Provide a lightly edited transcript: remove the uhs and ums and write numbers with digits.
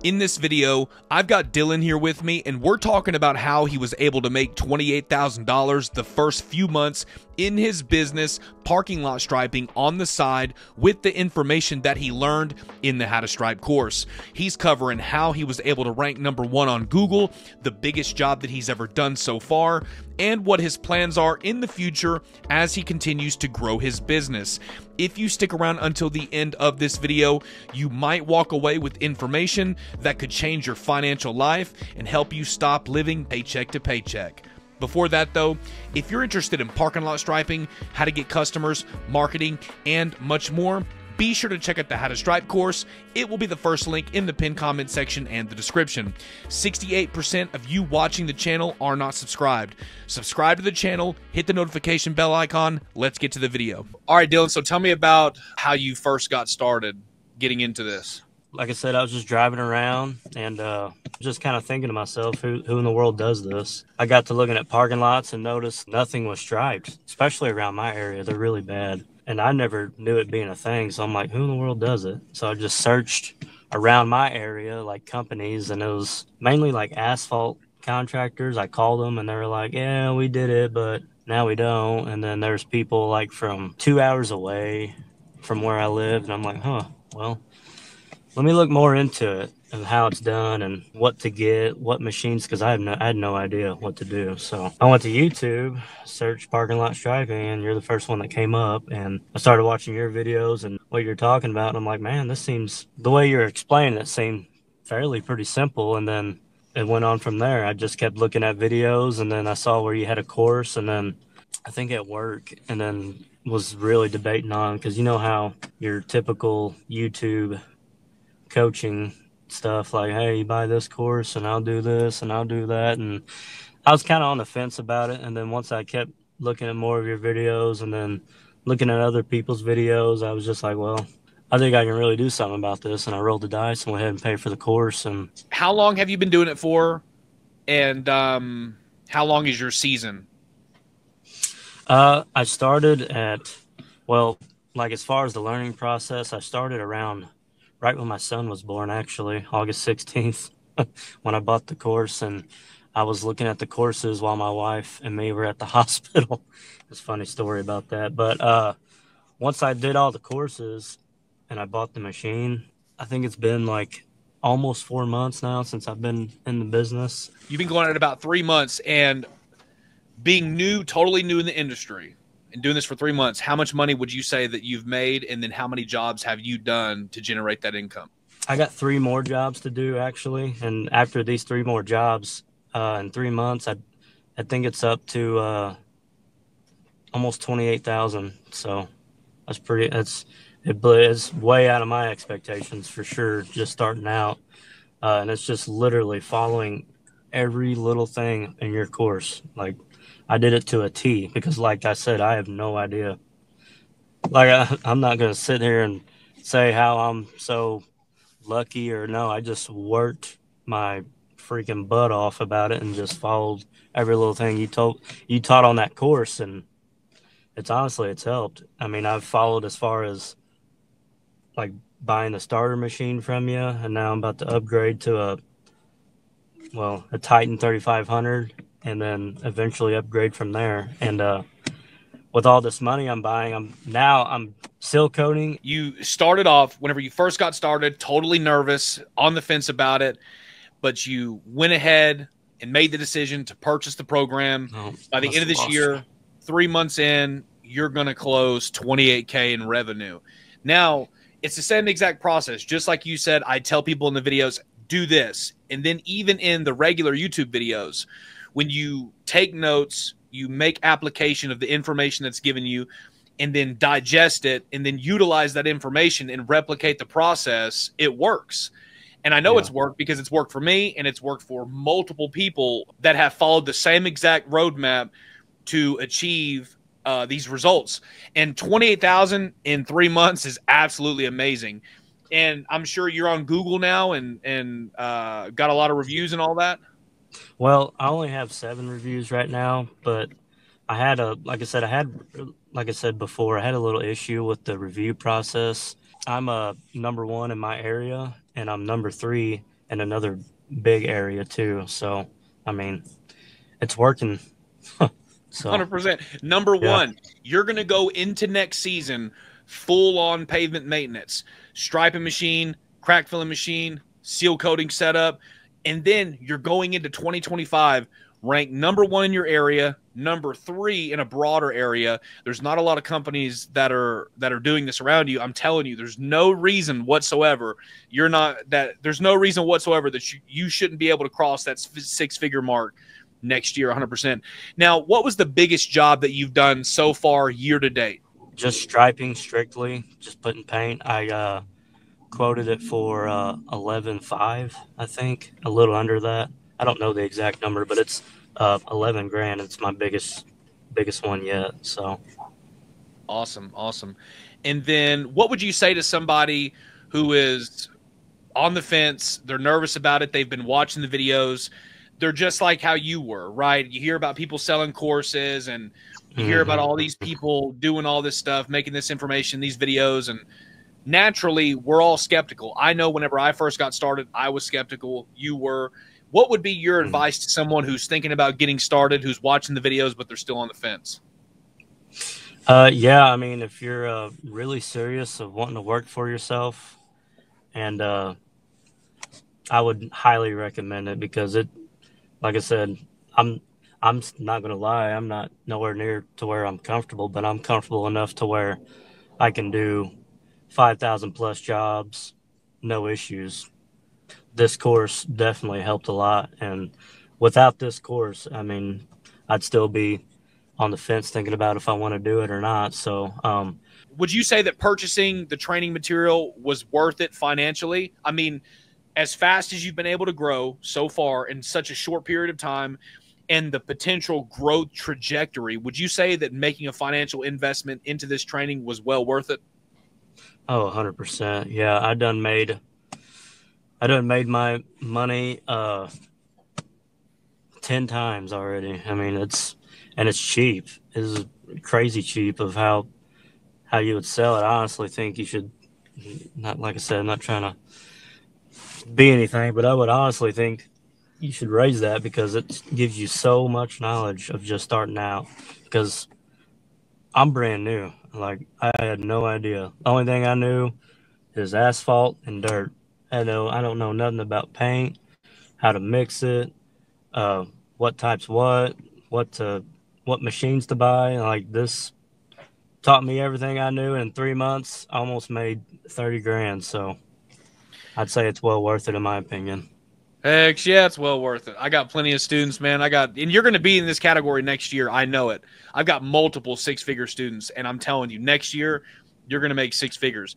In this video, I've got Dylan here with me, and we're talking about how he was able to make $28,000 the first few months in his business, parking lot striping on the side, with the information that he learned in the How to Stripe course. He's covering how he was able to rank #1 on Google, the biggest job that he's ever done so far, and what his plans are in the future as he continues to grow his business. If you stick around until the end of this video, you might walk away with information that could change your financial life and help you stop living paycheck to paycheck. Before that though, if you're interested in parking lot striping, how to get customers, marketing, and much more, be sure to check out the How to Stripe course. It will be the first link in the pinned comment section and the description. 68% of you watching the channel are not subscribed. Subscribe to the channel, hit the notification bell icon. Let's get to the video. All right, Dylan, so tell me about how you first got started getting into this. Like I said, I was just driving around and just kind of thinking to myself, who in the world does this? I got to looking at parking lots and noticed nothing was striped, especially around my area. They're really bad. And I never knew it being a thing. So I'm like, who in the world does it? So I just searched around my area, like companies, and it was mainly like asphalt contractors. I called them and they were like, yeah, we did it, but now we don't. And then there's people like from 2 hours away from where I live. And I'm like, well, let me look more into it and how it's done and what to get, what machines, because I had no idea what to do. So I went to YouTube, searched parking lot striping, and you're the first one that came up. And I started watching your videos and what you're talking about. And I'm like, man, this seems, the way you're explaining it seemed fairly pretty simple. And then it went on from there. I just kept looking at videos, and then I saw where you had a course, and then I think at work, and then was really debating on, because you know how your typical YouTube coaching stuff, like, hey, you buy this course and I'll do this and I'll do that, and I was kind of on the fence about it. And then once I kept looking at more of your videos and then looking at other people's videos, I was just like, well, I think I can really do something about this. And I rolled the dice and went ahead and paid for the course. And how long have you been doing it for, and how long is your season? I started at, well, like as far as the learning process, I started around right when my son was born, actually, August 16th, when I bought the course. And I was looking at the courses while my wife and me were at the hospital. It's a funny story about that. But once I did all the courses and I bought the machine, I think it's been like almost 4 months now since I've been in the business. You've been going at it about 3 months, and being new, totally new in the industry, and doing this for 3 months, how much money would you say that you've made, and then how many jobs have you done to generate that income? I got 3 more jobs to do, actually. And after these 3 more jobs in 3 months, I think it's up to almost 28,000. So that's pretty, it's way out of my expectations for sure, just starting out. And it's just literally following every little thing in your course. Like, I did it to a T, because like I said, I have no idea. Like, I'm not going to sit here and say how I'm so lucky or no. I just worked my freaking butt off about it and just followed every little thing you taught on that course. And it's helped. I mean, I've followed as far as like buying the starter machine from you, and now I'm about to upgrade to a Titan 3500, and then eventually upgrade from there. And with all this money I'm buying, I'm seal coating. You started off, whenever you first got started, totally nervous, on the fence about it, but you went ahead and made the decision to purchase the program. By the end of this year, 3 months in, you're going to close 28K in revenue. Now, it's the same exact process. Just like you said, I tell people in the videos, do this. And then even in the regular YouTube videos, when you take notes, you make application of the information that's given you, and then digest it, and then utilize that information and replicate the process, it works. And I know it's worked because it's worked for me, and it's worked for multiple people that have followed the same exact roadmap to achieve these results. And 28,000 in 3 months is absolutely amazing. And I'm sure you're on Google now and got a lot of reviews and all that. Well, I only have 7 reviews right now, but like I said before, I had a little issue with the review process. I'm a #1 in my area, and I'm #3 in another big area too. So, I mean, it's working. So, 100%. Number yeah. one, you're going to go into next season full on pavement maintenance, striping machine, crack filling machine, seal coating setup, and then you're going into 2025 ranked number one in your area, number three in a broader area. There's not a lot of companies that are doing this around you. I'm telling you, there's no reason whatsoever there's no reason whatsoever that you shouldn't be able to cross that six-figure mark next year 100%. Now, what was the biggest job that you've done so far year to date? Just striping strictly, just putting paint. I quoted it for 11.5, I think, a little under that. I don't know the exact number, but it's 11 grand. It's my biggest one yet. So Awesome, awesome. And then what would you say to somebody who is on the fence, they're nervous about it, they've been watching the videos, they're just like how you were, right? You hear about people selling courses and you hear about all these people doing all this stuff, making this information, these videos, and naturally we're all skeptical. I know whenever I first got started, I was skeptical. You were. What would be your advice to someone who's thinking about getting started, who's watching the videos, but they're still on the fence? Yeah, I mean, if you're really serious of wanting to work for yourself, and I would highly recommend it because like I said, I'm not gonna lie, I'm not nowhere near to where I'm comfortable, but I'm comfortable enough to where I can do 5,000 plus jobs, no issues. This course definitely helped a lot, and without this course, I mean, I'd still be on the fence thinking about if I want to do it or not. So, would you say that purchasing the training material was worth it financially? I mean, as fast as you've been able to grow so far in such a short period of time and the potential growth trajectory, would you say that making a financial investment into this training was well worth it? oh, 100%. Yeah, I done made my money 10 times already. I mean, it's cheap. It's crazy cheap of how you would sell it. I honestly think you should not, like I said, I'm not trying to be anything, but I would honestly think you should raise that because it gives you so much knowledge of just starting out. Because I'm brand new. Like, I had no idea. The only thing I knew is asphalt and dirt. I don't know nothing about paint, how to mix it, what types what machines to buy. Like, this taught me everything I knew in 3 months. I almost made 30 grand. So I'd say it's well worth it in my opinion. Heck yeah, it's well worth it. I got plenty of students, man. And you're going to be in this category next year. I know it. I've got multiple six-figure students, and I'm telling you, next year, you're going to make six figures.